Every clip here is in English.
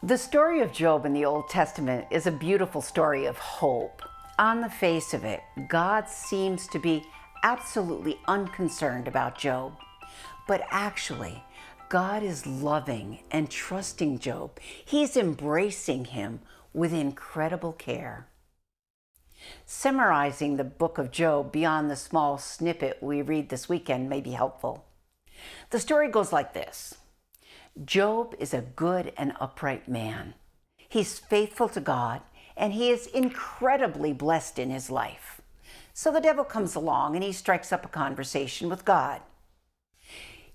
The story of Job in the Old Testament is a beautiful story of hope. On the face of it, God seems to be absolutely unconcerned about Job. But actually, God is loving and trusting Job. He's embracing him with incredible care. Summarizing the book of Job beyond the small snippet we read this weekend may be helpful. The story goes like this. Job is a good and upright man. He's faithful to God, and he is incredibly blessed in his life. So the devil comes along and he strikes up a conversation with God.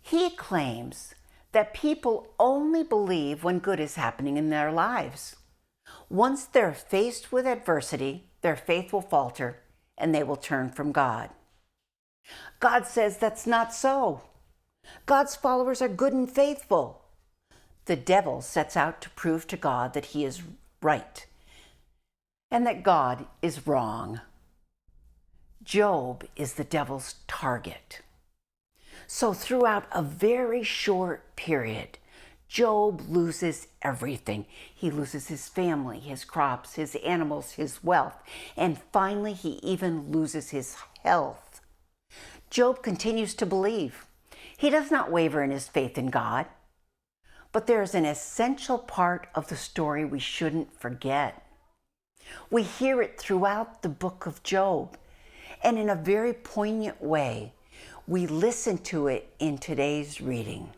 He claims that people only believe when good is happening in their lives. Once they're faced with adversity, their faith will falter and they will turn from God. God says that's not so. God's followers are good and faithful. The devil sets out to prove to God that he is right and that God is wrong. Job is the devil's target. So throughout a very short period, Job loses everything. He loses his family, his crops, his animals, his wealth, and finally he even loses his health. Job continues to believe. He does not waver in his faith in God. But there's an essential part of the story we shouldn't forget. We hear it throughout the book of Job, and in a very poignant way, we listen to it in today's reading.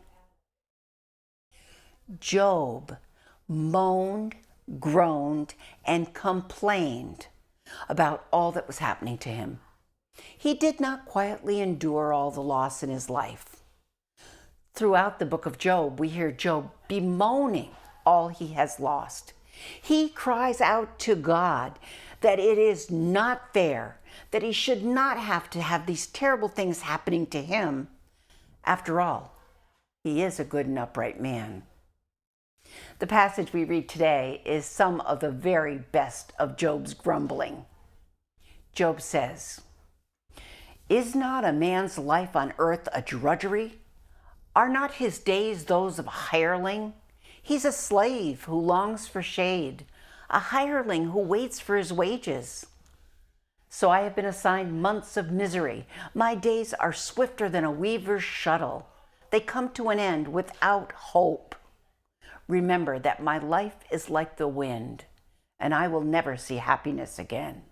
Job moaned, groaned, and complained about all that was happening to him. He did not quietly endure all the loss in his life. Throughout the book of Job, we hear Job bemoaning all he has lost. He cries out to God that it is not fair, that he should not have to have these terrible things happening to him. After all, he is a good and upright man. The passage we read today is some of the very best of Job's grumbling. Job says, "Is not a man's life on earth a drudgery? Are not his days those of a hireling? He's a slave who longs for shade, a hireling who waits for his wages. So I have been assigned months of misery. My days are swifter than a weaver's shuttle. They come to an end without hope. Remember that my life is like the wind, and I will never see happiness again."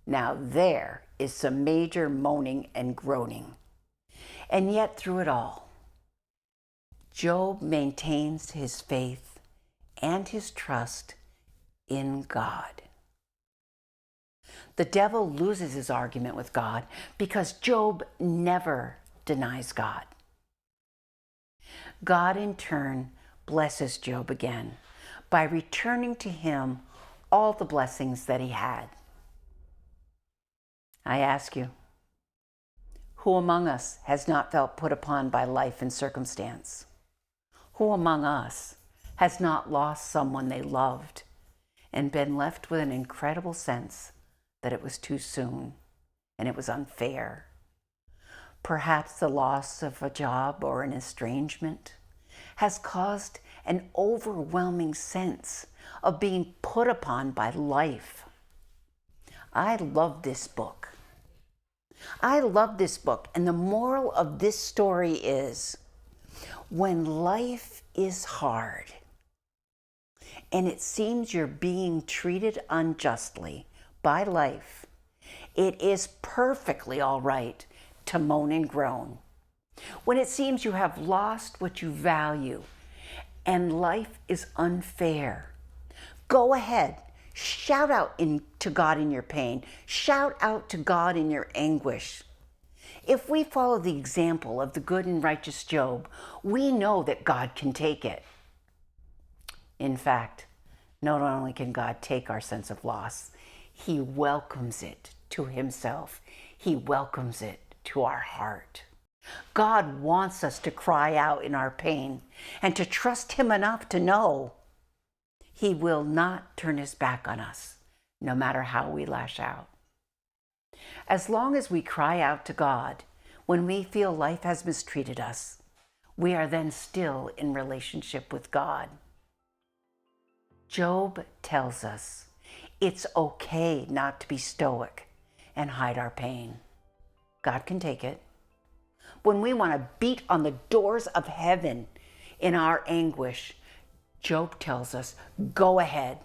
Now there is some major moaning and groaning. And yet through it all, Job maintains his faith and his trust in God. The devil loses his argument with God because Job never denies God. God in turn blesses Job again by returning to him all the blessings that he had. I ask you, who among us has not felt put upon by life and circumstance? Who among us has not lost someone they loved and been left with an incredible sense that it was too soon and it was unfair? Perhaps the loss of a job or an estrangement has caused an overwhelming sense of being put upon by life. I love this book. And the moral of this story is, when life is hard and it seems you're being treated unjustly by life, it is perfectly all right to moan and groan. When it seems you have lost what you value and life is unfair, go ahead. Shout out to God in your pain. Shout out to God in your anguish. If we follow the example of the good and righteous Job, we know that God can take it. In fact, not only can God take our sense of loss, he welcomes it to himself. He welcomes it to our heart. God wants us to cry out in our pain and to trust him enough to know he will not turn his back on us, no matter how we lash out. As long as we cry out to God when we feel life has mistreated us, we are then still in relationship with God. Job tells us it's okay not to be stoic and hide our pain. God can take it. When we want to beat on the doors of heaven in our anguish, Job tells us, go ahead.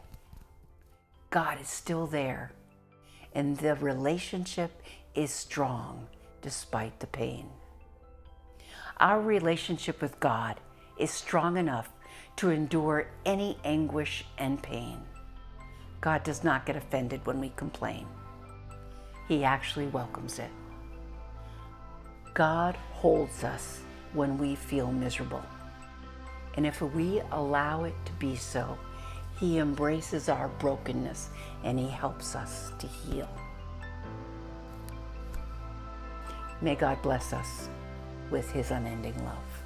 God is still there, and the relationship is strong despite the pain. Our relationship with God is strong enough to endure any anguish and pain. God does not get offended when we complain. He actually welcomes it. God holds us when we feel miserable. And if we allow it to be so, He embraces our brokenness and He helps us to heal. May God bless us with His unending love.